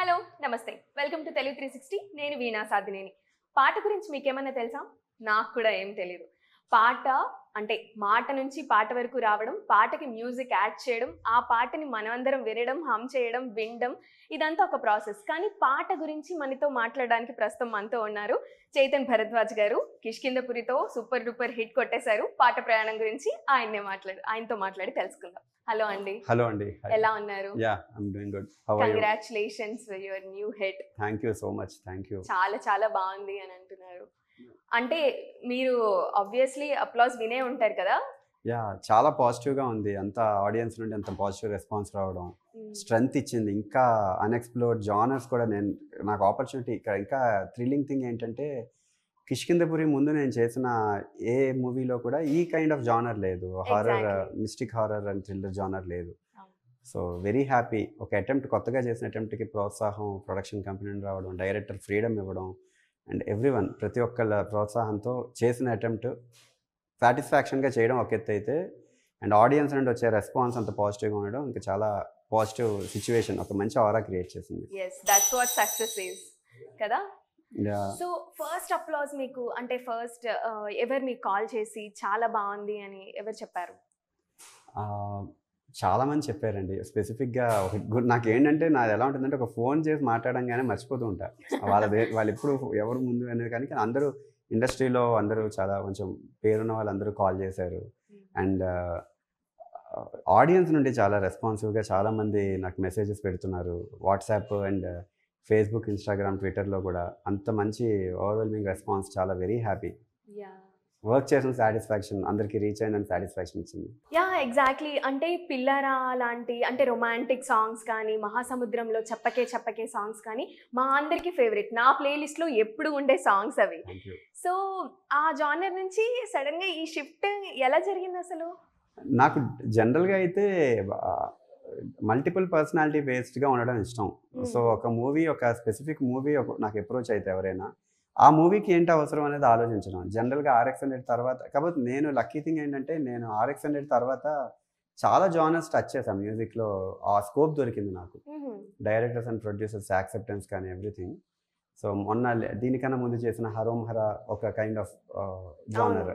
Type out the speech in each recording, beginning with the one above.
Hello నమస్తే welcome to Telugu 360 నేను వీణా సాధినేని. పాట గురించి మీకేమన్నా తెలుసా? నాకు కూడా ఏం తెలియదు. పాట అంటే మాట నుంచి పాట వరకు రావడం, పాటకి మ్యూజిక్ యాడ్ చేయడం, ఆ పాటని మనమందరం వినడం, హమ్ చేయడం, వినడం ఇదంతా ఒక ప్రాసెస్. కానీ పాట గురించి మనతో మాట్లాడడానికి ప్రస్తుతం మనతో ఉన్నారు చైతన్ భరద్వాజ్ గారు. కిష్కింధపురితో సూపర్ డూపర్ హిట్ కొట్టేశారు. పాట ప్రయాణం గురించి ఆయనతో మాట్లాడి తెలుసుకుందాం. హలో అండి. హలో అండి. ఎలా ఉన్నారు? I'm doing good. How are you? Congratulations for your new hit. Thank you so much. Thank you. చాలా చాలా బాగుంది అని అంటున్నారు. అంటే మీరు ఆబ్వియస్లీ అప్లాస్ వినే ఉంటారు కదా? చాలా పాజిటివ్గా ఉంది. అంత ఆడియన్స్ నుండి అంత పాజిటివ్ రెస్పాన్స్ రావడం స్ట్రెంగ్త్ ఇచ్చింది. ఇంకా అన్ఎక్స్ప్లోర్డ్ జానర్స్ కూడా నాకు ఆపర్చునిటీ ఇక్కడ. ఇంకా థ్రిల్లింగ్ థింగ్ ఏంటంటే కిష్కింధపురి ముందు నేను చేసిన ఏ మూవీలో కూడా ఈ కైండ్ ఆఫ్ జానర్ లేదు. Horror, mystic horror and thriller genre లేదు. So very happy. ఒక అటెంప్ట్, కొత్తగా చేసిన అటెంప్ట్కి ప్రోత్సాహం, ప్రొడక్షన్ కంపెనీ నుండి రావడం, డైరెక్టర్ ఫ్రీడమ్ ఇవ్వడం అండ్ ఎవ్రీవన్ ప్రతి ఒక్కళ్ళ ప్రోత్సాహంతో చేసిన అటెంప్ట్ సాటిస్ఫాక్షన్గా చేయడం ఒక ఎత్తు అయితే, అండ్ ఆడియన్స్ నుండి వచ్చే రెస్పాన్స్ అంత పాజిటివ్గా ఉండడం ఇంకా చాలా పాజిటివ్ సిచ్యువేషన్, ఒక మంచి ఆరా క్రియేట్ చేసింది. yes that's what success is కదా. సో ఫస్ట్ అప్లాస్ మీకు అంటే ఫస్ట్ ఎవరు మీకు కాల్ చేసి చాలా బాగుంది అని ఎవరు చెప్పారు? చాలామంది చెప్పారండి. స్పెసిఫిక్గా నాకు ఏంటంటే నాది ఎలా ఉంటుందంటే ఒక ఫోన్ చేసి మాట్లాడంగానే మర్చిపోతూ ఉంటారు వాళ్ళు ఎప్పుడు ఎవరు ముందు అనేది. కానీ అందరూ ఇండస్ట్రీలో అందరూ చాలా కొంచెం పేరున్న వాళ్ళందరూ కాల్ చేశారు. అండ్ ఆడియన్స్ నుండి చాలా రెస్పాన్సివ్గా చాలామంది నాకు మెసేజెస్ పెడుతున్నారు. వాట్సాప్ అండ్ ఫేస్బుక్, ఇన్స్టాగ్రామ్, ట్విట్టర్లో కూడా అంత మంచి ఓవర్వెల్మింగ్ రెస్పాన్స్. చాలా వెరీ హ్యాపీ. వర్క్ చేసిన సాటిస్ఫాక్షన్, అందరికి రీచ్ అయిందని సాటిస్ఫాక్షన్ ఇచ్చింది. ఎగ్జాక్ట్లీ. అంటే పిల్లరా లాంటి అంటే రొమాంటిక్ సాంగ్స్ కానీ, మహాసముద్రంలో చప్పకే చప్పకే సాంగ్స్ కానీ మా అందరికి ఫేవరెట్. నా ప్లేలిస్ట్లో ఎప్పుడు ఉండే సాంగ్స్ అవి. సో ఆ జానర్ నుంచి సడన్గా ఈ షిఫ్ట్ ఎలా జరిగింది అసలు? నాకు జనరల్గా అయితే మల్టిపుల్ పర్సనాలిటీ బేస్డ్గా ఉండడం ఇష్టం. సో ఒక మూవీ, ఒక స్పెసిఫిక్ మూవీ నాకు అప్రోచ్ అయితే ఎవరైనా ఆ మూవీకి ఏంటి అవసరం అనేది ఆలోచించడం. జనరల్గా RX100 తర్వాత, కాకపోతే నేను లక్కీ థింగ్ ఏంటంటే నేను RX100 తర్వాత చాలా జానర్స్ టచ్ చేశాను మ్యూజిక్లో. ఆ స్కోప్ దొరికింది నాకు. డైరెక్టర్స్ అండ్ ప్రొడ్యూసర్స్ యాక్సెప్టెన్స్ కానీ ఎవ్రీథింగ్. సో మొన్న దీనికన్నా ముందు చేసిన హరోం హరా ఒక కైండ్ ఆఫ్ జానర్,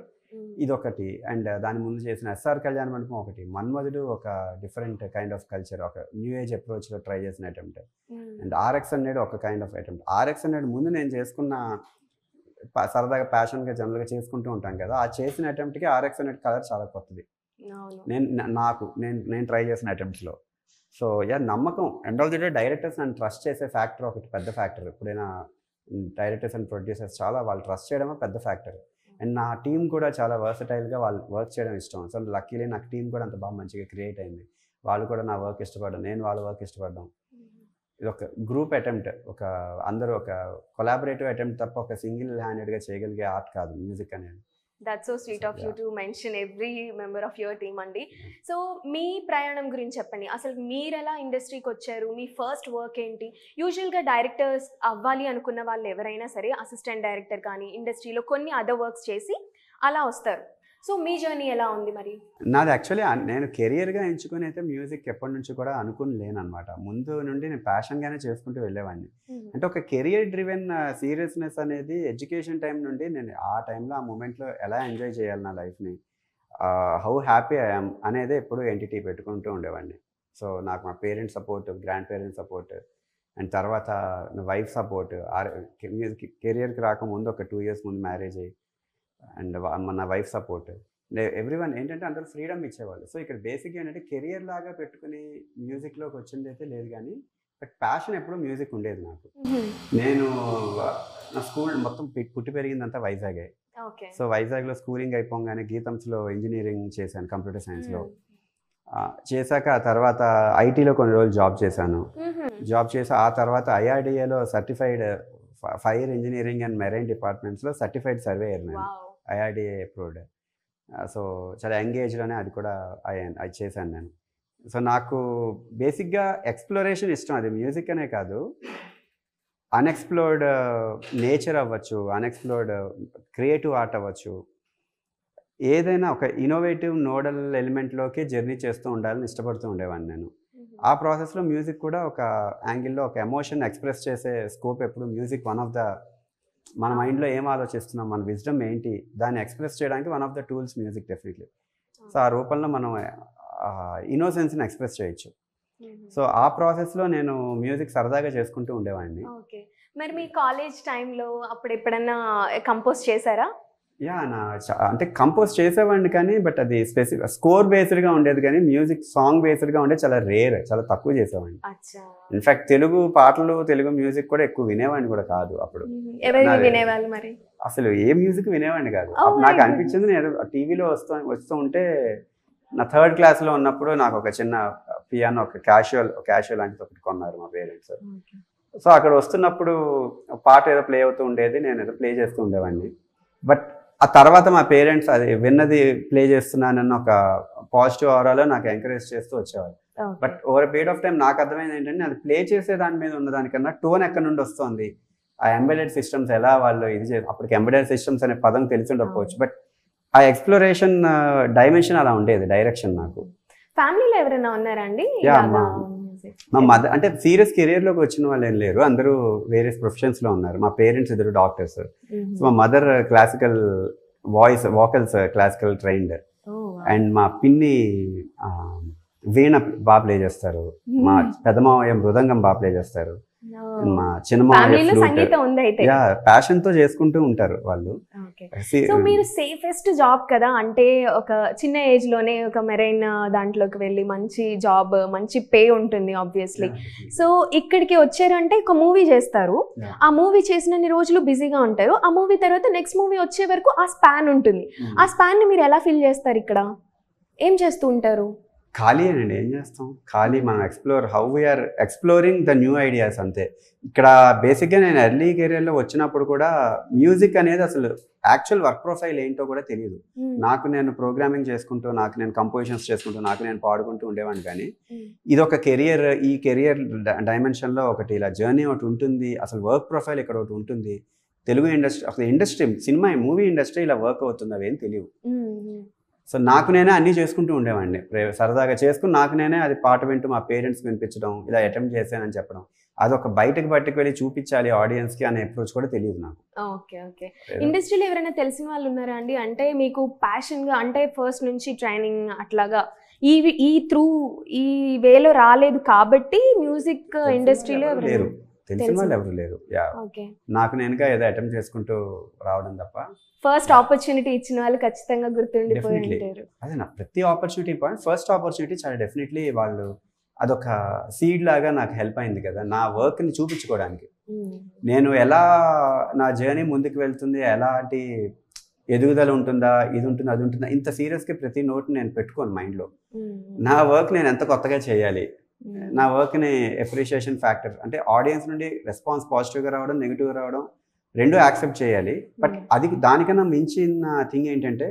ఇదొకటి. అండ్ దాని ముందు చేసిన SR కళ్యాణ మండపం ఒకటి. మన్మధుడు ఒక డిఫరెంట్ కైండ్ ఆఫ్ కల్చర్, ఒక న్యూ ఏజ్ అప్రోచ్లో ట్రై చేసిన అటెంప్ట్. అండ్ RX100 ఒక కైండ్ ఆఫ్ అటెంప్ట్. RX100 ముందు నేను చేసుకున్న సరదాగా ప్యాషన్గా జనరల్గా చేసుకుంటూ ఉంటాం కదా, ఆ చేసిన అటెంప్ట్కి RX100 కలర్ చాలా కొత్తది. నేను ట్రై చేసిన అటెంప్ట్స్లో. సో నమ్మకం, end of the day directors నన్ను ట్రస్ట్ చేసే ఫ్యాక్టర్ ఒకటి పెద్ద ఫ్యాక్టర్. ఎప్పుడైనా డైరెక్టర్స్ అండ్ ప్రొడ్యూసర్స్ వాళ్ళు ట్రస్ట్ చేయడమే పెద్ద ఫ్యాక్టర్. అండ్ నా టీం కూడా చాలా వర్సటైల్గా వాళ్ళు వర్క్ చేయడం ఇష్టం. సో లక్కీలీ నాకు టీం కూడా అంత బాగా మంచిగా క్రియేట్ అయింది. వాళ్ళు కూడా నా వర్క్ ఇష్టపడడం, నేను వాళ్ళ వర్క్ ఇష్టపడడం. ఇది ఒక గ్రూప్ అటెంప్ట్, అందరూ ఒక కొలాబరేటివ్ అటెంప్ట్ తప్ప ఒక సింగిల్ హ్యాండెడ్గా చేయగలిగే ఆర్ట్ కాదు మ్యూజిక్ అనేది. That's so sweet of you to mention every member of your team అండి. సో మీ ప్రయాణం గురించి చెప్పండి. అసలు మీరు ఎలా ఇండస్ట్రీకి వచ్చారు? మీ ఫస్ట్ వర్క్ ఏంటి? యూజువల్గా డైరెక్టర్స్ అవ్వాలి అనుకున్న వాళ్ళు ఎవరైనా సరే అసిస్టెంట్ డైరెక్టర్ కానీ ఇండస్ట్రీలో కొన్ని అదర్ వర్క్స్ చేసి అలా వస్తారు. సో మీ జర్నీ ఎలా ఉంది మరి? నాది యాక్చువల్లీ నేను కెరియర్గా ఎంచుకొని అయితే మ్యూజిక్ ఎప్పటి నుంచి కూడా అనుకుని లేనమాట. ముందు నుండి నేను ప్యాషన్గానే చేసుకుంటూ వెళ్ళేవాడిని. అంటే ఒక కెరియర్ డ్రివెన్ సీరియస్నెస్ అనేది ఎడ్యుకేషన్ టైం నుండి నేను ఆ టైంలో, ఆ మూమెంట్లో ఎలా ఎంజాయ్ చేయాలి నా లైఫ్ని, హౌ హ్యాపీ ఐఎమ్ అనేది ఎప్పుడు ఎంటిటీ పెట్టుకుంటూ ఉండేవాడిని. సో నాకు మా parents support, grand parents support, and తర్వాత నా వైఫ్ సపోర్ట్. కెరియర్కి రాకముందు ఒక 2 years ముందు మ్యారేజ్ అయ్యి, అండ్ నా వైఫ్ సపోర్ట్, ఎవ్రీవన్ ఏంటంటే అందరూ ఫ్రీడమ్ ఇచ్చేవాళ్ళు. సో ఇక్కడ బేసిక్గా ఏంటంటే కెరియర్ లాగా పెట్టుకుని మ్యూజిక్లోకి వచ్చింది అయితే లేదు, కానీ బట్ ప్యాషన్ ఎప్పుడు మ్యూజిక్ ఉండేది నాకు. నేను నా స్కూల్ మొత్తం పుట్టి పెరిగిందంతా వైజాగే. సో వైజాగ్లో స్కూలింగ్ అయిపోగానే గీతంస్లో ఇంజనీరింగ్ చేశాను, కంప్యూటర్ సైన్స్లో. చేశాక ఆ తర్వాత ఐటీలో కొన్ని రోజులు జాబ్ చేశాను. జాబ్ చేసి ఆ తర్వాత IRDAలో certified fire engineering and marine డిపార్ట్మెంట్స్లో సర్టిఫైడ్ సర్వేయర్ నేను, IRDA అప్రూవ్డ్. సో చాలా ఎంగేజ్లోనే అది కూడా అది చేశాను నేను. సో నాకు బేసిక్గా ఎక్స్ప్లోరేషన్ ఇష్టం. అది మ్యూజిక్ అనే కాదు, అన్ఎక్స్ప్లోర్డ్ నేచర్ అవ్వచ్చు, అన్ఎక్స్ప్లోర్డ్ క్రియేటివ్ ఆర్ట్ అవ్వచ్చు, ఏదైనా ఒక ఇన్నోవేటివ్ నోడల్ ఎలిమెంట్లోకి జర్నీ చేస్తూ ఉండాలని ఇష్టపడుతూ ఉండేవాడిని నేను. ఆ ప్రాసెస్లో మ్యూజిక్ కూడా ఒక యాంగిల్లో ఒక ఎమోషన్ ఎక్స్ప్రెస్ చేసే స్కోప్ ఎప్పుడు మ్యూజిక్ వన్ ఆఫ్ ద మన మైండ్లో ఏం ఆలోచిస్తున్నాం, మన విజ్డమ్ ఏంటి, దాన్ని ఎక్స్ప్రెస్ చేయడానికి one of the tools music definitely. So ఆ రూపంలో మనం ఇన్నోసెన్స్ని ఎక్స్ప్రెస్ చేయొచ్చు. సో ఆ ప్రాసెస్లో నేను మ్యూజిక్ సరదాగా చేసుకుంటూ ఉండేవాడిని. ఓకే. మరి మీ కాలేజ్ టైంలో అప్పుడు ఎప్పుడన్నా కంపోజ్ చేశారా? యా అంటే కంపోజ్ చేసేవాడిని కానీ బట్ అది స్పెసిఫిక్ స్కోర్ బేస్డ్గా ఉండేది కానీ మ్యూజిక్ సాంగ్ బేస్డ్గా ఉండేది చాలా రేర్, చాలా తక్కువ చేసేవాడిని. ఇన్ఫాక్ట్ తెలుగు పాటలు తెలుగు మ్యూజిక్ కూడా ఎక్కువ వినేవాడిని కూడా కాదు అప్పుడు. వినేవాళ్ళు మరి అసలు ఏ మ్యూజిక్ వినేవాడిని కాదు. నాకు అనిపించింది నేను టీవీలో వస్తూ ఉంటే నా 3rd క్లాస్లో ఉన్నప్పుడు నాకు ఒక చిన్న పియానో ఒక క్యాషువల్ లాంటిది ఒకటి కొన్నారు మా పేరెంట్స్. సో అక్కడ వస్తున్నప్పుడు పాట ఏదో ప్లే అవుతూ ఉండేది, నేను ఏదో ప్లే చేస్తూ ఉండేవాడిని. బట్ ఆ తర్వాత మా పేరెంట్స్ అది విన్నది ప్లే చేస్తున్నానన్న ఒక పాజిటివ్ ఆరాలో నాకు ఎంకరేజ్ చేస్తూ వచ్చేవాళ్ళు. But over period of time నాకు అర్థమైంది ఏంటంటే అది ప్లే చేసే దాని మీద ఉన్న దానికన్నా టోన్ ఎక్కడి నుండి వస్తుంది, ఆ ఎంబెడెడ్ సిస్టమ్స్ ఎలా వాళ్ళు ఇది అప్పటికి ఎంబెడెడ్ సిస్టమ్స్ అనే పదం తెలిసి ఉండకపోవచ్చు, బట్ ఆ ఎక్స్ప్లోరేషన్ డైమెన్షన్ అలా ఉండేది, డైరెక్షన్. నాకు ఫ్యామిలీలో ఎవరైనా ఉన్నారా అండి? మా మదర్ అంటే సీరియస్ కెరియర్లోకి వచ్చిన వాళ్ళు ఏం లేరు, అందరూ వేరియస్ ప్రొఫెషన్స్లో ఉన్నారు. మా పేరెంట్స్ ఇద్దరు డాక్టర్స్. సో మా mother classical vocals classical trained, and మా పిన్ని వీణ బాగా ప్లే చేస్తారు, మా పెదమావయ్య మృదంగం బాగా ప్లే చేస్తారు, మా చిన్నమావయ్య ప్యాషన్ తో చేసుకుంటూ ఉంటారు వాళ్ళు. సో మీరు సేఫెస్ట్ జాబ్ కదా, అంటే ఒక చిన్న ఏజ్ లోనే ఒక మెరైన్ దాంట్లోకి వెళ్ళి మంచి జాబ్, మంచి పే ఉంటుంది ఆబ్వియస్లీ. సో ఇక్కడికి వచ్చారంటే ఒక మూవీ చేస్తారు, ఆ మూవీ చేసినన్ని రోజులు బిజీగా ఉంటారు, ఆ మూవీ తర్వాత నెక్స్ట్ మూవీ వచ్చే వరకు ఆ స్పాన్ ఉంటుంది. ఆ స్పాన్ ని మీరు ఎలా ఫిల్ చేస్తారు? ఇక్కడ ఏం చేస్తూ ఉంటారు? ఖాళీ అండి, ఏం చేస్తాం, ఖాళీ. మనం how we're exploring the new ideas అంతే. ఇక్కడ బేసిక్గా నేను ఎర్లీ కెరియర్లో వచ్చినప్పుడు కూడా మ్యూజిక్ అనేది అసలు యాక్చువల్ వర్క్ ప్రొఫైల్ ఏంటో కూడా తెలియదు నాకు. నేను ప్రోగ్రామింగ్ చేసుకుంటూ, నాకు నేను కంపోజిషన్స్ చేసుకుంటూ, నాకు నేను పాడుకుంటూ ఉండేవాడిని. కానీ ఇది ఒక కెరియర్, ఈ కెరియర్ డైమెన్షన్లో ఒకటి ఇలా జర్నీ ఒకటి ఉంటుంది, అసలు వర్క్ ప్రొఫైల్ ఇక్కడ ఒకటి ఉంటుంది. తెలుగు ఇండస్ట్రీ, అసలు ఇండస్ట్రీ, సినిమా మూవీ ఇండస్ట్రీ ఇలా వర్క్ అవుతుంది అవేం తెలియదు. సో నాకు నేనే అన్నీ చేసుకుంటూ ఉండేవాడిని, సరదాగా చేసుకుని నాకు నేనే అది పాట వింటూ మా పేరెంట్స్కి వినిపించడం, ఇలా అటెంప్ట్ చేశానని చెప్పడం, అదొక బయటకు వెళ్ళి చూపించాలి ఆడియన్స్కి అనే అప్రోచ్ కూడా తెలియదు నాకు. Okay okay. ఇండస్ట్రీలో ఎవరైనా తెలిసిన వాళ్ళు ఉన్నారా అండి? అంటే మీకు ప్యాషన్గా, అంటే ఫస్ట్ నుంచి ట్రైనింగ్ అట్లాగా ఈ వేలో రాలేదు కాబట్టి మ్యూజిక్ ఇండస్ట్రీలో లేరు, తెలిసిన వాళ్ళు ఎవరు లేరు. నాకు నేనుగా ఏదో అటెంప్ట్ చేసుకుంటూ రావడం తప్ప. ఫస్ట్ ఆపర్చునిటీ ఇచ్చిన వాళ్ళు ఖచ్చితంగా గుర్తుండిపోయి ఉంటారు. అదే నా ప్రతి ఆపర్చునిటీ పాయింట్, ఫస్ట్ ఆపర్చునిటీ చాలా డెఫినెట్లీ వాళ్ళు అదొక సీడ్ లాగా నాకు హెల్ప్ అయింది కదా నా వర్క్ని చూపించుకోవడానికి. నేను ఎలా నా జర్నీ ముందుకు వెళ్తుంది, ఎలాంటి ఎదుగుదల ఉంటుందా, ఇది ఉంటుందా, అది ఉంటుందా, ఇంత సీరియస్గా ప్రతి నోట్ నేను పెట్టుకోను మైండ్లో. నా వర్క్ నేను ఎంత కొత్తగా చేయాలి, నా వర్క్ని అప్రిషియేషన్ ఫ్యాక్టర్ అంటే ఆడియన్స్ నుండి రెస్పాన్స్ పాజిటివ్గా రావడం, నెగిటివ్గా రావడం రెండు యాక్సెప్ట్ చేయాలి. బట్ అది దానికన్నా మించిన థింగ్ ఏంటంటే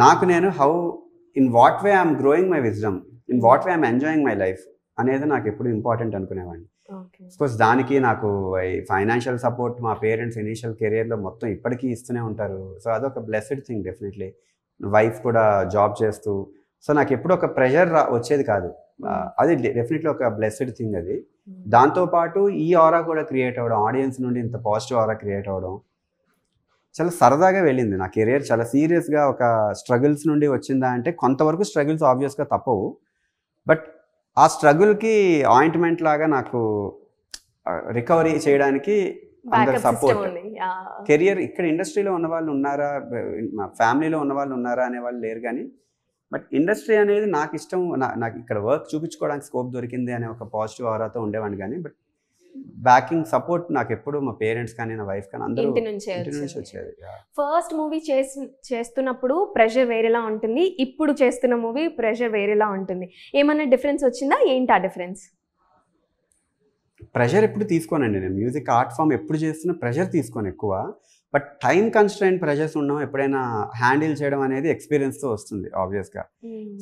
నాకు నేను in what way I'm growing my wisdom, in what way I'm enjoying my life అనేది నాకు ఎప్పుడు ఇంపార్టెంట్ అనుకునేవాడిని. సపోజ్ దానికి నాకు ఫైనాన్షియల్ సపోర్ట్ మా పేరెంట్స్ ఇనీషియల్ కెరియర్లో మొత్తం ఇప్పటికీ ఇస్తూనే ఉంటారు. సో అదొక బ్లెస్డ్ థింగ్ డెఫినెట్లీ. వైఫ్ కూడా జాబ్ చేస్తూ, సో నాకు ఎప్పుడు ఒక ప్రెషర్ వచ్చేది కాదు. అది డెఫినెట్లీ ఒక బ్లెస్డ్ థింగ్ అది. దాంతోపాటు ఈ ఆరా కూడా క్రియేట్ అవ్వడం, ఆడియన్స్ నుండి ఇంత పాజిటివ్ ఆరా క్రియేట్ అవ్వడం చాలా సరదాగా వెళ్ళింది. నా కెరియర్ చాలా సీరియస్గా ఒక స్ట్రగుల్స్ నుండి వచ్చిందా అంటే కొంతవరకు స్ట్రగుల్స్ ఆబ్వియస్గా తప్పవు, బట్ ఆ స్ట్రగుల్కి ఆయింట్మెంట్ లాగా నాకు రికవరీ చేయడానికి అందరు సపోర్ట్. కెరియర్ ఇక్కడ ఇండస్ట్రీలో ఉన్న వాళ్ళు ఉన్నారా, మా ఫ్యామిలీలో ఉన్న వాళ్ళు ఉన్నారా అనే వాళ్ళు లేరు, కానీ బట్ ఇండస్ట్రీ అనేది నాకు ఇష్టం, నాకు ఇక్కడ వర్క్ చూపించుకోవడానికి స్కోప్ దొరికింది అనే ఒక పాజిటివ్ ఆరాతో ఉండేవాడిని. కానీ బట్ బ్యాకింగ్ సపోర్ట్ నాకు ఎప్పుడు మా పేరెంట్స్ కానీ నా వైఫ్ కానీ అందరూ ఇంటి నుంచి వచ్చేది. ఫస్ట్ మూవీ చేస్తున్నప్పుడు ప్రెషర్ వేరేలా ఉంటుంది, ఇప్పుడు చేస్తున్న మూవీ ప్రెషర్ వేరేలా ఉంటుంది. ఏమన్నా డిఫరెన్స్ వచ్చిందా? ఏంటి ఆ డిఫరెన్స్? ప్రెషర్ ఎప్పుడు తీసుకోనండి నేను. మ్యూజిక్ ఆర్ట్ ఫామ్ ఎప్పుడు చేస్తున్నా ప్రెషర్ తీసుకోను ఎక్కువ. బట్ టైం కన్స్ట్రైంట్ ప్రెషర్స్ ఉండడం, ఎప్పుడైనా హ్యాండిల్ చేయడం అనేది ఎక్స్పీరియన్స్తో వస్తుంది ఆబ్వియస్గా.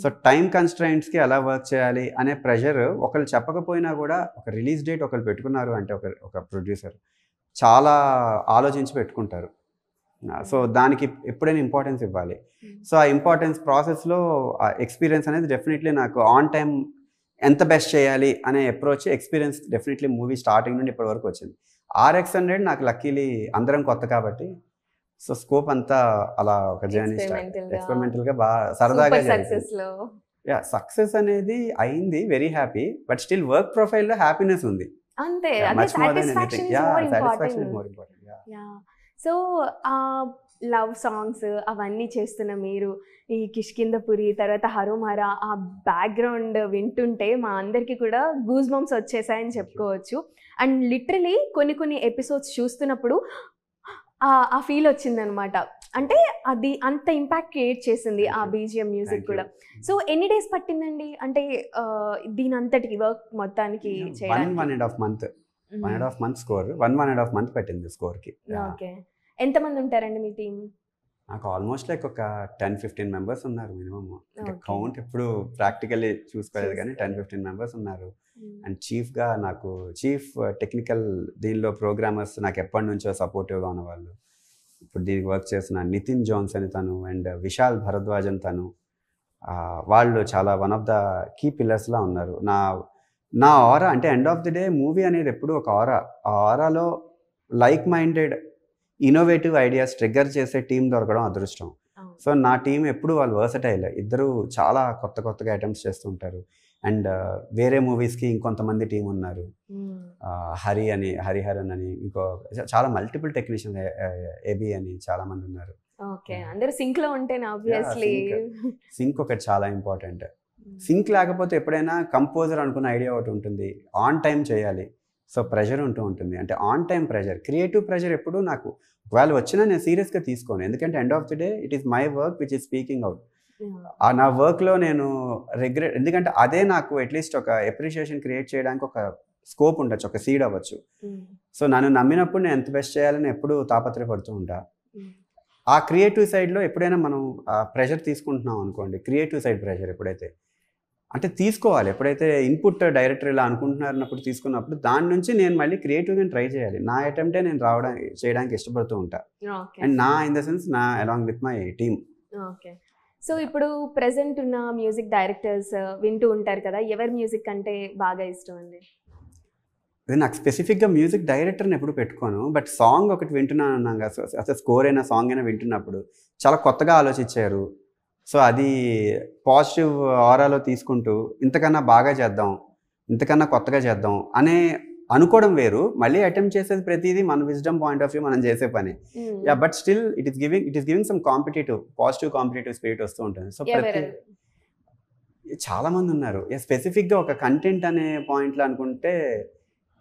సో టైం కన్స్ట్రైంట్స్కి ఎలా వర్క్ చేయాలి అనే ప్రెషర్ ఒకళ్ళు చెప్పకపోయినా కూడా, ఒక రిలీజ్ డేట్ ఒకళ్ళు పెట్టుకున్నారు అంటే ఒక ప్రొడ్యూసర్ చాలా ఆలోచించి పెట్టుకుంటారు. సో దానికి ఎప్పుడైనా ఇంపార్టెన్స్ ఇవ్వాలి. సో ఆ ఇంపార్టెన్స్ ప్రాసెస్లో ఎక్స్పీరియన్స్ అనేది డెఫినెట్లీ నాకు ఆన్ టైం ఎంత బెస్ట్ చేయాలి అనే approach experience definitely movie starting నుండి ఇప్పటి వరకు వచ్చింది. RX100 నాకు లక్కీలీ అందరం కొత్త కాబట్టి సో స్కోప్ అంతా అలా ఒక జర్నీ ఎక్స్పెరిమెంటల్గా బాగా సరదాగా సక్సెస్ అనేది అయింది, very happy. But still work ప్రొఫైల్లో హ్యాపీనెస్ ఉంది. అంతే, సో లవ్ సాంగ్స్ అవన్నీ చేస్తున్న మీరు ఈ కిష్కిందపురి తర్వాత హరోమరా ఆ బ్యాక్గ్రౌండ్ వింటుంటే మా అందరికీ కూడా గూస్ బంప్స్ వచ్చేసాయని చెప్పుకోవచ్చు. అండ్ లిటరలీ కొన్ని ఎపిసోడ్స్ చూస్తున్నప్పుడు ఆ ఫీల్ వచ్చిందనమాట. అంటే అది అంత ఇంపాక్ట్ క్రియేట్ చేసింది ఆ BGM మ్యూజిక్ కూడా. సో ఎన్ని డేస్ పట్టిందండి అంటే దీని అంతటికి వర్క్ మొత్తానికి చేయడానికి? 1.5 month స్కోర్, 1.5 month పెట్టింది స్కోర్కి. ఓకే, ఎంతమంది ఉంటారండి మీ టీం? నాకు ఆల్మోస్ట్ లైక్ ఒక 10-15 మెంబర్స్ ఉన్నారు మినిమమ్. అంటే కౌంట్ ఎప్పుడు ప్రాక్టికల్లీ చూసుకోలేదు కానీ 10-15 మెంబర్స్ ఉన్నారు. అండ్ చీఫ్ టెక్నికల్ దీనిలో ప్రోగ్రామర్స్ నాకు ఎప్పటి నుంచో సపోర్టివ్గా ఉన్నవాళ్ళు. ఇప్పుడు దీనికి వర్క్ చేసిన నితిన్ జోన్స్ అని తను అండ్ విశాల్ భరద్వాజ్ అని తను, వాళ్ళు చాలా వన్ ఆఫ్ ద కీ పిల్లర్స్లా ఉన్నారు. నా ఆరా అంటే end of the day movie అనేది ఎప్పుడు ఒక ఆరా, ఆ ఆరాలో like minded innovative ideas trigger చేసే టీం దొరకడం అదృష్టం. సో నా టీం ఎప్పుడు వాళ్ళు వర్సటైల్, ఇద్దరు చాలా కొత్తగా అటెంప్ట్స్ చేస్తుంటారు. అండ్ వేరే మూవీస్కి ఇంకొంతమంది టీం ఉన్నారు, హరిహరన్ అని, ఇంకో చాలా మల్టిపుల్ టెక్నీషియన్, ఏబి అని చాలా మంది ఉన్నారు. ఓకే, అందరూ సింక్ లో ఉంటేనే ఆబ్వియస్లీ సింక్ ఒకటి చాలా ఇంపార్టెంట్. సింక్ లేకపోతే ఎప్పుడైనా కంపోజర్ అనుకున్న ఐడియా ఒకటి ఉంటుంది, ఆన్ టైం చేయాలి. సో ప్రెషర్ ఉంటుంది. అంటే on time pressure, creative pressure ఎప్పుడు నాకు ఒకవేళ వచ్చినా నేను సీరియస్గా తీసుకోను. ఎందుకంటే end of the day it is my work which is speaking out. నా వర్క్లో నేను రిగ్రెట్, ఎందుకంటే అదే నాకు అట్లీస్ట్ ఒక ఎప్రిషియేషన్ క్రియేట్ చేయడానికి ఒక స్కోప్ ఉండొచ్చు, ఒక సీడ్ అవ్వచ్చు. సో నన్ను నమ్మినప్పుడు నేను ఎంత బెస్ట్ చేయాలని ఎప్పుడు తాపత్రయపడుతూ ఉంటా. ఆ క్రియేటివ్ సైడ్లో ఎప్పుడైనా మనం ప్రెషర్ తీసుకుంటున్నాం అనుకోండి, క్రియేటివ్ సైడ్ ప్రెషర్ ఎప్పుడైతే అంటే తీసుకోవాలి, ఎప్పుడైతే ఇన్పుట్ డైరెక్టర్ ఇలా అనుకుంటున్నారన్నప్పుడు తీసుకున్నప్పుడు దాని నుంచి నేను మళ్ళీ క్రియేటివ్గా ట్రై చేయాలి. నా అటెంప్టే నేను చేయడానికి ఇష్టపడుతూ ఉంటా. And in the sense along with my team. Okay, so ఇప్పుడు ప్రెసెంట్ ఉన్న మ్యూజిక్ డైరెక్టర్స్ వింటూ ఉంటారు కదా, ఎవరి మ్యూజిక్ అంటే బాగా ఇష్టం అండి? నాకు స్పెసిఫిక్గా మ్యూజిక్ డైరెక్టర్ని ఎప్పుడు పెట్టుకోను, బట్ సాంగ్ ఒకటి వింటున్నాను అన్నాగా, అసలు స్కోర్ అయినా సాంగ్ అయినా వింటున్నప్పుడు చాలా కొత్తగా ఆలోచించారు. సో అది పాజిటివ్ ఆరాలో తీసుకుంటూ ఇంతకన్నా బాగా చేద్దాం, ఇంతకన్నా కొత్తగా చేద్దాం అనే అనుకోవడం వేరు. మళ్ళీ అటెంప్ట్ చేసేది ప్రతిదీ మన విజ్డమ్ పాయింట్ ఆఫ్ వ్యూ మనం చేసే పని. But still it is giving some positive competitive spirit వస్తూ ఉంటుంది. సో చాలా మంది ఉన్నారు. స్పెసిఫిక్గా ఒక కంటెంట్ అనే పాయింట్లో అనుకుంటే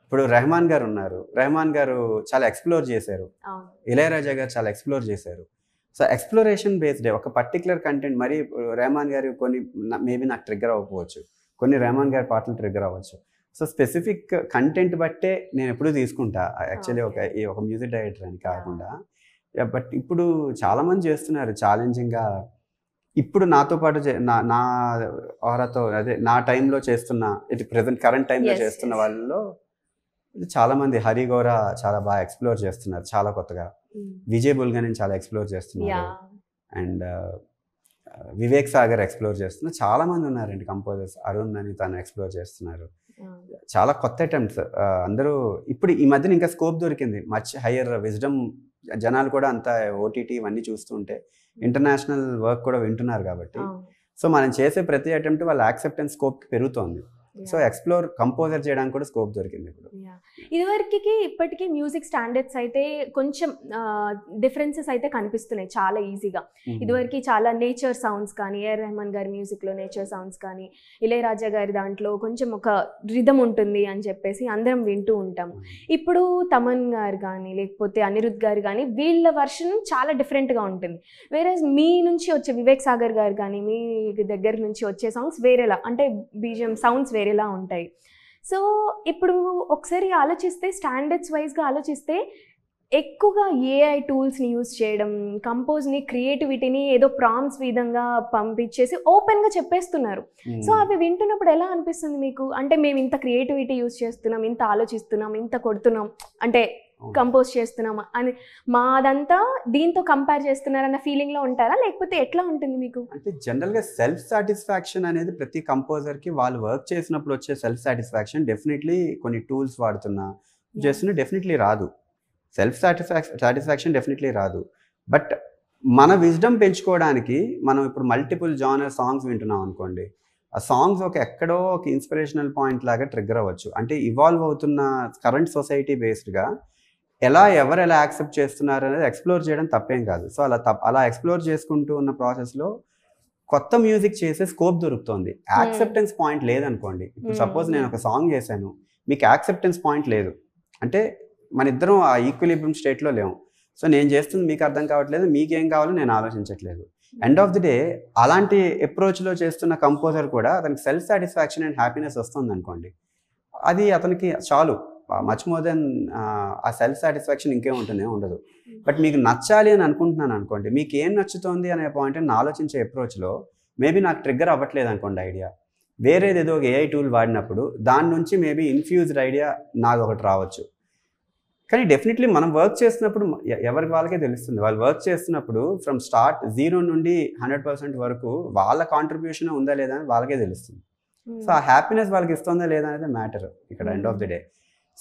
ఇప్పుడు రెహమాన్ గారు ఉన్నారు. రెహమాన్ గారు చాలా ఎక్స్ప్లోర్ చేశారు, ఇళయరాజా గారు చాలా ఎక్స్ప్లోర్ చేశారు. సో ఎక్స్ప్లోరేషన్ బేస్డ్ ఒక పర్టికులర్ కంటెంట్, మరి రెహమాన్ గారి కొన్ని మేబీ నాకు ట్రిగ్గర్ అవ్వకపోవచ్చు, కొన్ని రెహమాన్ గారి పాటలు ట్రిగ్గర్ అవ్వచ్చు. సో స్పెసిఫిక్ కంటెంట్ బట్టే నేను ఎప్పుడు తీసుకుంటా యాక్చువల్లీ ఒక మ్యూజిక్ డైరెక్టర్ అని కాకుండా. బట్ ఇప్పుడు చాలామంది చేస్తున్నారు ఛాలెంజింగ్గా. ఇప్పుడు నాతో పాటు నా ఆరాతో అదే నా టైంలో చేస్తున్న ఇది ప్రెసెంట్ కరెంట్ టైంలో చేస్తున్న వాళ్ళలో చాలామంది, హరి గౌరా చాలా బాగా ఎక్స్ప్లోర్ చేస్తున్నారు చాలా కొత్తగా, విజయ్ బుల్గని చాలా ఎక్స్ప్లోర్ చేస్తున్నారు, అండ్ వివేక్ సాగర్ ఎక్స్ప్లోర్ చేస్తున్నారు. చాలా మంది ఉన్నారండి కంపోజర్స్, అరుణ్ అని తను ఎక్స్ప్లోర్ చేస్తున్నారు. చాలా కొత్త అటెంప్ట్స్ అందరూ. ఇప్పుడు ఈ మధ్యన ఇంకా స్కోప్ దొరికింది, మచ్ హయ్యర్ విజ్డమ్, జనాలు కూడా అంతా ఓటీటీ ఇవన్నీ చూస్తుంటే ఇంటర్నేషనల్ వర్క్ కూడా వింటున్నారు కాబట్టి సో మనం చేసే ప్రతి అటెంప్ట్ వాళ్ళ యాక్సెప్టెన్స్ స్కోప్ పెరుగుతోంది. సో ఎక్స్ప్లోర్ కంపోజర్ చేయడానికి కూడా స్కోప్ దొరికింది ఇప్పుడు. ఇదివరకి ఇప్పటికీ మ్యూజిక్ స్టాండర్డ్స్ అయితే కొంచెం డిఫరెన్సెస్ అయితే కనిపిస్తున్నాయి చాలా ఈజీగా. ఇదివరకు చాలా నేచర్ సౌండ్స్ కానీ, ఏఆర్ రెహమాన్ గారి మ్యూజిక్లో నేచర్ సౌండ్స్ కానీ, ఇళయరాజా గారి దాంట్లో కొంచెం ఒక రిథమ్ ఉంటుంది అని చెప్పేసి అందరం వింటూ ఉంటాం. ఇప్పుడు తమన్ గారు కానీ లేకపోతే అనిరుద్ గారు కానీ వీళ్ళ వర్షన్ చాలా డిఫరెంట్గా ఉంటుంది. వేరే మీ నుంచి వచ్చే వివేక్ సాగర్ గారు కానీ మీ దగ్గర నుంచి వచ్చే సాంగ్స్ వేరేలా, అంటే BGM సౌండ్స్ వేరేలా ఉంటాయి. సో ఇప్పుడు ఒకసారి ఆలోచిస్తే స్టాండర్డ్స్ వైజ్గా ఆలోచిస్తే ఎక్కువగా AI టూల్స్ని యూజ్ చేయడం, కంపోజ్ని క్రియేటివిటీని ఏదో ప్రాంప్ట్స్ విధంగా పంపించేసి ఓపెన్గా చెప్పేస్తున్నారు. సో అవి వింటున్నప్పుడు ఎలా అనిపిస్తుంది మీకు? అంటే మేము ఇంత క్రియేటివిటీ యూజ్ చేస్తున్నాం, ఇంత ఆలోచిస్తున్నాం, ఇంత కొడుతున్నాం, అంటే కంపోజ్ చేస్తున్నామా అని, మాదంతా దీంతో కంపేర్ చేస్తున్నారన్న ఫీలింగ్ లో ఉంటారా, లేకపోతే ఎట్లా ఉంటుంది మీకు? అంటే జనరల్గా సెల్ఫ్ సాటిస్ఫాక్షన్ అనేది ప్రతి కంపోజర్కి వాళ్ళు వర్క్ చేసినప్పుడు వచ్చే సెల్ఫ్ సాటిస్ఫాక్షన్ డెఫినెట్లీ కొన్ని టూల్స్ వాడుతున్నా చేస్తున్నా డెఫినెట్లీ రాదు. సెల్ఫ్ సాటిస్ఫాక్షన్ డెఫినెట్లీ రాదు. బట్ మన విజ్డమ్ పెంచుకోవడానికి మనం ఇప్పుడు మల్టిపుల్ జానర్ సాంగ్స్ వింటున్నాం అనుకోండి, ఆ సాంగ్స్ ఎక్కడో ఒక ఇన్స్పిరేషనల్ పాయింట్ లాగా ట్రిగ్గర్ అవ్వచ్చు. అంటే ఇవాల్వ్ అవుతున్న కరెంట్ సొసైటీ బేస్డ్గా ఎవరు ఎలా యాక్సెప్ట్ చేస్తున్నారు అనేది ఎక్స్ప్లోర్ చేయడం తప్పేం కాదు. సో అలా ఎక్స్ప్లోర్ చేసుకుంటూ ఉన్న ప్రాసెస్లో కొత్త మ్యూజిక్ చేసే స్కోప్ దొరుకుతుంది. యాక్సెప్టెన్స్ పాయింట్ లేదనుకోండి, ఇప్పుడు సపోజ్ నేను ఒక సాంగ్ చేశాను, మీకు యాక్సెప్టెన్స్ పాయింట్ లేదు అంటే మన ఇద్దరం ఆ ఈక్విలిబ్రియం స్టేట్లో లేము. సో నేను చేస్తుంది మీకు అర్థం కావట్లేదు, మీకేం కావాలో నేను ఆలోచించట్లేదు. ఎండ్ ఆఫ్ ది డే అలాంటి అప్రోచ్లో చేస్తున్న కంపోజర్ కూడా అతనికి సెల్ఫ్ సాటిస్ఫాక్షన్ అండ్ హ్యాపీనెస్ వస్తుంది అనుకోండి, అది అతనికి చాలు. మచ్ మోర్ దెన్ ఆ సెల్ఫ్ సాటిస్ఫాక్షన్ ఇంకేం ఉంటుంది, ఉండదు. బట్ మీకు నచ్చాలి అని అనుకుంటున్నాను అనుకోండి, మీకు ఏం నచ్చుతుంది అనే పాయింట్ అని ఆలోచించే అప్రోచ్లో మేబీ నాకు ట్రిగ్గర్ అవ్వట్లేదు అనుకోండి ఐడియా, వేరేది ఏదో ఒక ఏఐ టూల్ వాడినప్పుడు దాని నుంచి మేబీ ఇన్ఫ్యూజ్డ్ ఐడియా నాది ఒకటి రావచ్చు. కానీ డెఫినెట్లీ మనం వర్క్ చేస్తున్నప్పుడు ఎవరికి వాళ్ళకే తెలుస్తుంది. వాళ్ళు వర్క్ చేస్తున్నప్పుడు ఫ్రమ్ స్టార్ట్ 0 నుండి 100% వరకు వాళ్ళ కాంట్రిబ్యూషన్ ఉందా లేదా అని వాళ్ళకే తెలుస్తుంది. సో ఆ హ్యాపీనెస్ వాళ్ళకి ఇస్తుందా లేదా అనేది మ్యాటర్ ఇక్కడ end of the day.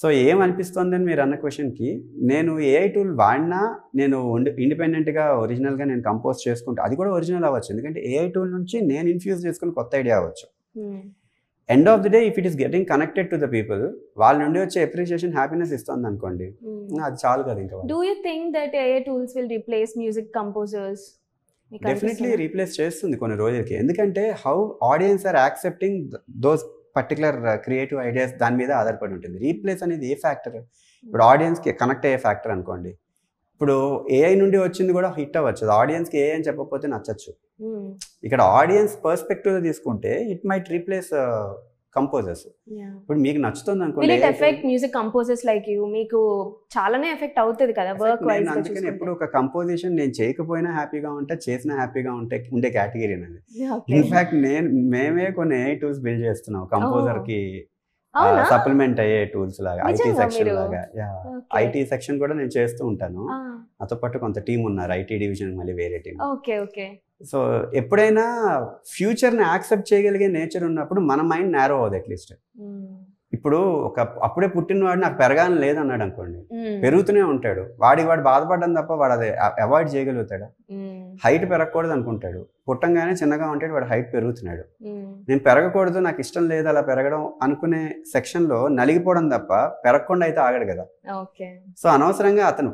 So ఏమనిపిస్తుంది అని మీరు అన్న క్వశ్చన్కి, నేను ఏఐ టూల్ వాడినా నేను ఇండిపెండెంట్గా ఒరిజినల్గా నేను కంపోజ్ చేసుకుంటా, అది కూడా ఒరిజినల్ అవ్వచ్చు. ఎందుకంటే ఏఐ టూల్ నుంచి నేను ఇన్ఫ్యూజ్ చేసుకుని కొత్త ఐడియా అవ్వచ్చు. End of the day if it is getting connected to the people, వాళ్ళ నుండి వచ్చే అప్రిషియేషన్ హ్యాపీనెస్ ఇస్తుంది అనుకోండి, అది చాలు కదా. ఇంకా do you think that AI tools will replace music composers? Definitely replace చేస్తుంది కొన్ని రోజులకి. ఎందుకంటే how audience are accepting those particular creative ideas దాని మీద ఆధారపడి ఉంటుంది. రీప్లేస్ అనేది ఏ ఫ్యాక్టర్, ఇప్పుడు ఆడియన్స్కి కనెక్ట్ అయ్యే ఫ్యాక్టర్ అనుకోండి. ఇప్పుడు ఏఐ నుండి వచ్చింది కూడా హిట్ అవ్వచ్చు, ఆడియన్స్కి ఏఐ అని చెప్పకపోతే నచ్చచ్చు. ఇక్కడ ఆడియన్స్ పర్స్పెక్టివ్ తీసుకుంటే ఇట్ మైట్ రీప్లేస్ కంపోజర్స్. ఇప్పుడు మీకు నచ్చుతుంది అనుకోండి, effect music composers like you, మీకు చాలానే ఎఫెక్ట్ అవుతుంది కదా వర్క్ వైస్. అందుకని ఎప్పుడు ఒక కంపోజిషన్ నేను చేయకపోయినా హ్యాపీగా ఉంటా, చేసినా హ్యాపీగా ఉండే కేటగిరీ అనేది. ఇన్ఫాక్ట్ మేమే కొన్ని ఏఐ టూల్స్ బిల్డ్ చేస్తున్నాం కంపోజర్ కి సప్లిమెంట్ అయ్యే టూల్స్ లాగా, ఐటీ సెక్షన్ లాగా. ఐటీ సెక్షన్ కూడా నేను చేస్తూ ఉంటాను, నాతో పాటు కొంత టీం ఉన్నారు ఐటీ డివిజన్, మళ్ళీ వేరే టీం. సో ఎప్పుడైనా ఫ్యూచర్ని యాక్సెప్ట్ చేయగలిగే నేచర్ ఉన్నప్పుడు మన మైండ్ నేరో అవ్వదు అట్లీస్ట్. ఇప్పుడు అప్పుడే పుట్టినవాడు నాకు పెరగాలని లేదన్నాడు అనుకోండి, పెరుగుతూనే ఉంటాడు. వాడు బాధపడడం తప్ప వాడు అది అవాయిడ్ చేయగలుగుతాడా? హైట్ పెరగకూడదు అనుకుంటాడు, పుట్టంగానే చిన్నగా ఉంటాడు, వాడు హైట్ పెరుగుతున్నాడు. నేను పెరగకూడదు, నాకు ఇష్టం లేదు అలా పెరగడం అనుకునే సెక్షన్లో నలిగిపోవడం తప్ప పెరగకుండా అయితే ఆగడు కదా. సో అనవసరంగా అతను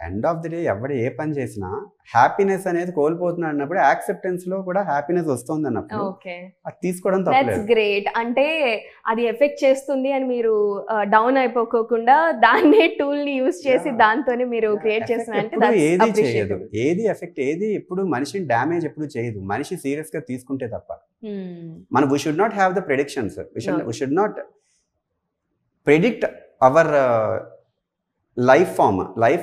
ఎండ్ ఆఫ్ ది డే ఎవడు ఏ పని చేసినా హ్యాపీనెస్ అనేది కోల్పోతున్నాడు అన్నప్పుడు యాక్సెప్టెన్స్ లో కూడా హ్యాపీనెస్ వస్తుంది అన్నప్పుడు అది తీసుకోవడం తప్పలేదు. గ్రేట్. అంటే అది ఎఫెక్ట్ చేస్తుంది అని మీరు డౌన్ అయిపోకుండా దాన్నే టూల్ ని యూజ్ చేసి దాంతోనే మీరు క్రియేట్ చేస్తున్నారు. ఏది చేయదు, ఏది ఎఫెక్ట్, ఏది ఎప్పుడు మనిషిని డ్యామేజ్ ఎప్పుడు చేయదు, మనిషి సీరియస్ గా తీసుకుంటే తప్ప. మనం we should not have the predictions, we should not predict our life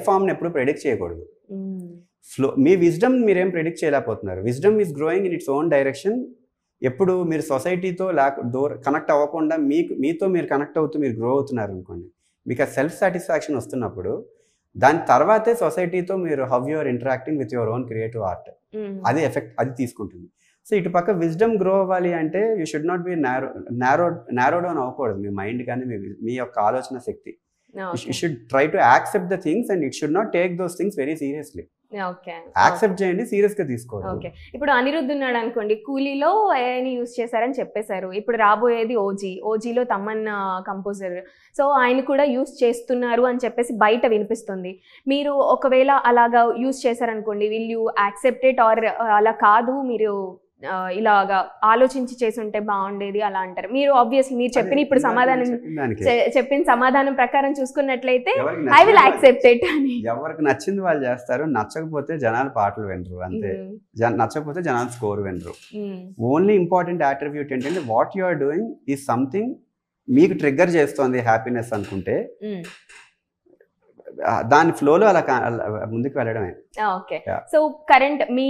ఫామ్ని ఎప్పుడు ప్రెడిక్ట్ చేయకూడదు. ఫ్లో, మీ విజ్డమ్ మీరేం ప్రెడిక్ట్ చేయలేకపోతున్నారు. Wisdom is growing in its own direction. ఎప్పుడు మీరు సొసైటీతో కనెక్ట్ అవ్వకుండా మీతో మీరు కనెక్ట్ అవుతూ మీరు గ్రో అవుతున్నారు అనుకోండి, మీకు ఆ సెల్ఫ్ సాటిస్ఫాక్షన్ వస్తున్నప్పుడు దాని తర్వాతే సొసైటీతో మీరు how you are interacting with your own creative art, అది ఎఫెక్ట్ అది తీసుకుంటుంది. సో ఇటు పక్క విజ్డమ్ గ్రో అవ్వాలి అంటే you should not be narrow down అవ్వకూడదు మీ మైండ్ కానీ మీ యొక్క ఆలోచన శక్తి. You should try to accept the things and it should not take those things very seriously. Accept చేయండి, సీరియస్ గా తీసుకోండి. ఓకే, ఇప్పుడు అనిరుద్ధ్ ఉన్నాడు అనుకోండి, కూలీలో ఏఐని యూజ్ చేశారని చెప్పేశారు. ఇప్పుడు రాబోయేది ఓజీలో తమన్నా కంపోజర్, సో ఆయన కూడా యూజ్ చేస్తున్నారు అని చెప్పేసి బయట వినిపిస్తుంది. మీరు ఒకవేళ అలాగా యూజ్ చేశారనుకోండి, will you accept it or అలా కాదు మీరు ఇలాగా ఆలోచించి చేసి ఉంటే బాగుండేది అలా అంటారు? మీరు ఆబ్వియస్లీ మీరు చెప్పిన ఇప్పుడు చెప్పిన సమాధానం ప్రకారం చూసుకున్నట్లయితే ఐ విల్ యాక్సెప్ట్ ఇట్ అని. ఎవరికి నచ్చింది వాళ్ళు చేస్తారు, నచ్చకపోతే జనాలు పాటలు వినరు అంతే, నచ్చకపోతే జనాలు స్కోర్ వినరు. ఓన్లీ ఇంపార్టెంట్ అట్రిబ్యూట్ ఏంటంటే what you are doing is something మీకు ట్రిగ్గర్ చేస్తోంది హ్యాపీనెస్ అనుకుంటే దాని ఫ్లోలో అలా ముందుకు వెళ్ళడమే. ఓకే. Yeah. సో కరెంట్ మీ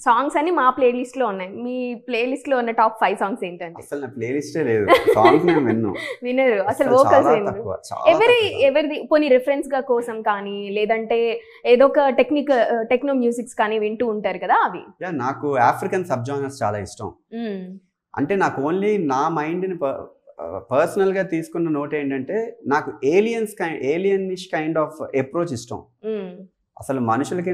సాంగ్స్ అన్ని మా ప్లేలిస్ట్ లో ఉన్నాయి. మీ ప్లేలిస్ట్ లో ఉన్న టాప్ 5 సాంగ్స్ ఏంటండి? అసలు నా ప్లేలిస్టే లేదు, సాంగ్స్ నేను వినరు అసలు, వోకల్స్ ఎవరిది పోనీ రిఫరెన్స్ గా కోసం కానీ, లేదంటే ఏదో ఒక టెక్నో మ్యూజిక్స్ కానీ వింటూ ఉంటారు కదా, అవి? నాకు ఆఫ్రికన్ సబ్ జానర్స్ చాలా ఇష్టం. అంటే నాకు ఓన్లీ నా మైండ్ని పర్సనల్గా తీసుకున్న నోట్ ఏంటంటే, నాకు ఏలియనిష్ కైండ్ ఆఫ్ అప్రోచ్ ఇష్టం. అసలు మనుషులకి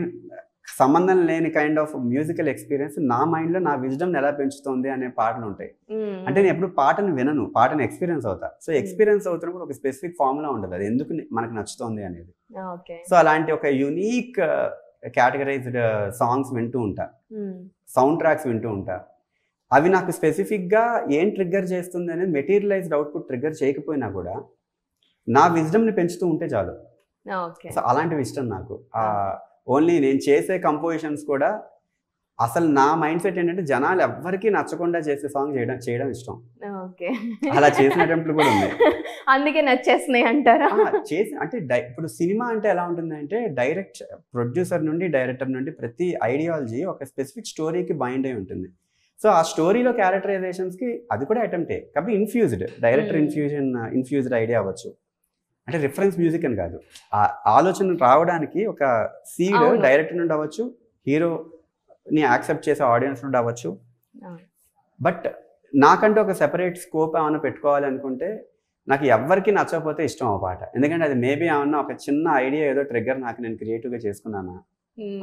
సంబంధం లేని కైండ్ ఆఫ్ మ్యూజికల్ ఎక్స్పీరియన్స్ నా మైండ్లో నా విజ్డమ్ ఎలా పెంచుతుంది అనే పాటలు ఉంటాయి. అంటే నేను ఎప్పుడు పాటను వినను, పాటను ఎక్స్పీరియన్స్ అవుతా. సో ఎక్స్పీరియన్స్ అవుతున్నప్పుడు ఒక స్పెసిఫిక్ ఫార్ములా ఉండదు, అది ఎందుకు మనకు నచ్చుతుంది అనేది. సో అలాంటి ఒక యూనిక్ కేటగరైజ్డ్ సాంగ్స్ వింటూ ఉంటా, సౌండ్ ట్రాక్స్ వింటూ ఉంటా. అవి నాకు స్పెసిఫిక్గా ఏం ట్రిగ్గర్ చేస్తుంది అనేది మెటీరియలైజ్డ్ అవుట్పుట్ ట్రిగ్గర్ చేయకపోయినా కూడా నా విజ్డమ్ని పెంచుతూ ఉంటే చాలు. సో అలాంటివి ఇష్టం నాకు. ఓన్లీ నేను చేసే కంపోజిషన్స్ కూడా అసలు నా మైండ్ సెట్ ఏంటంటే, జనాలు ఎవ్వరికి నచ్చకుండా చేసే సాంగ్ చేయడం ఇష్టం. అలా చేసిన అటెంప్ట్లు కూడా ఉన్నాయి. అందుకే నచ్చేస్తున్నాయి అంటారా? అంటే ఇప్పుడు సినిమా అంటే ఎలా ఉంటుంది అంటే, ప్రొడ్యూసర్ నుండి డైరెక్టర్ నుండి ప్రతి ఐడియాలజీ ఒక స్పెసిఫిక్ స్టోరీకి బైండ్ అయి ఉంటుంది. సో ఆ స్టోరీలో క్యారెక్టరైజేషన్స్కి అది కూడా అటెంప్టే, కాబట్టి డైరెక్టర్ ఇన్ఫ్యూజ్డ్ ఐడియా అవ్వచ్చు. అంటే రిఫరెన్స్ మ్యూజిక్ అని కాదు, ఆ ఆలోచన రావడానికి ఒక సీడ్ డైరెక్టర్ నుండి అవ్వచ్చు, హీరోని యాక్సెప్ట్ చేసే ఆడియన్స్ నుండి అవ్వచ్చు. బట్ నాకంటే ఒక సెపరేట్ స్కోప్ ఏమైనా పెట్టుకోవాలి అనుకుంటే, నాకు ఎవరికి నచ్చకపోతే ఇష్టం ఆ పాట. ఎందుకంటే అది మేబీ ఏమన్నా ఒక చిన్న ఐడియా, ఏదో ట్రిగ్గర్ నాకు నేను క్రియేటివ్గా చేసుకున్నానా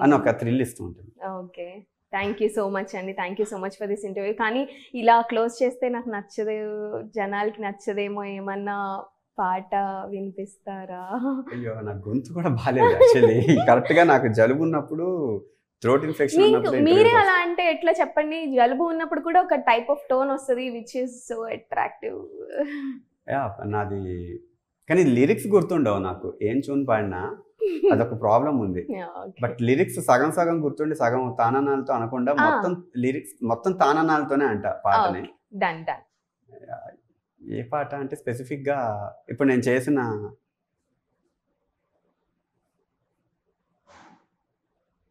అని ఒక థ్రిల్ ఇస్తూ ఉంటుంది. Okay, thank you so much అండి. Thank you so much for this interview. కానీ ఇలా క్లోజ్ చేస్తే నాకు నచ్చదు, జనాలకి నచ్చదేమో, ఏమన్నా పాట వినిపిస్తారా? అయ్యో, నా గొంతు కూడా బాగాలేదు యాక్చువల్లీ. కరెక్ట్గా నాకు జలుబు ఉన్నప్పుడు, థ్రోట్ ఇన్ఫెక్షన్ ఉన్నప్పుడు. మీరే అలా అంటే ఎట్లా చెప్పండి? జలుబు ఉన్నప్పుడు కూడా ఒక టైప్ ఆఫ్ టోన్ వస్తుంది విచ్ ఇస్ సో అట్రాక్టివ్. నాది కానీ లిరిక్స్ గుర్తుండవు నాకు, ఏం చూని పాడినా అదొక ప్రాబ్లం ఉంది. బట్ లిరిక్స్ సగం సగం గుర్తుండి సగం తాననాలతో అనకుండా మొత్తం తాననాలతోనే అంట పాటని. ఏ పాట అంటే స్పెసిఫిక్గా ఇప్పుడు నేను చేసిన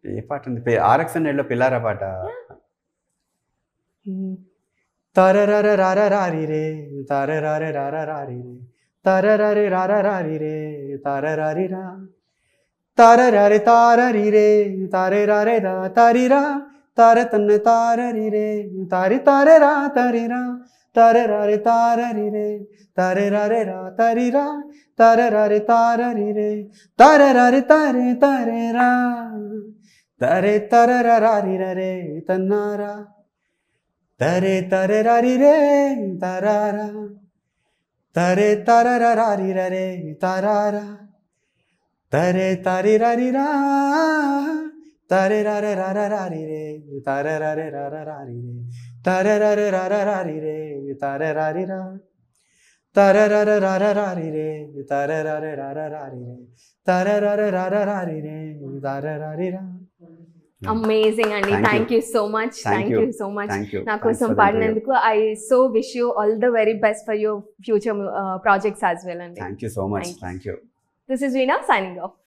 ఏ పాట ఉంది, RX100లో పిల్లారా పాట. తరరర రారీ రే తరరరే రారీ రే తరరరే రారీ రే తరరారి రా తరరరే తారరి రే తరరరే రా తరిరా తర తన్న తారరి రే తారి తారరా తరిరా తరరరే తారరి రే తరరరే రా తరిరా తరరరే తారరి రే తరరరే తరే తరేరా తరే తరరరారి రే తన్నారా తరే తరరరి రే తరారా తరే తరరరారి రే తరారా తరే తరిరరిరా తరే రరే రరారి రే తరరరే రరారి రే తరరరే రరారి రే తరరారిరా తరరరే రరారి రే తరరరే రరారి రే తరరరే రరారి రే తరరారిరా. అమేజింగ్ అండి, thank you so much. Thank you so much నా కోసం పాడినందుకు. I so wish you all the very best for your future projects as well అండి. Thank you so much. Thank you. This is Veena signing off.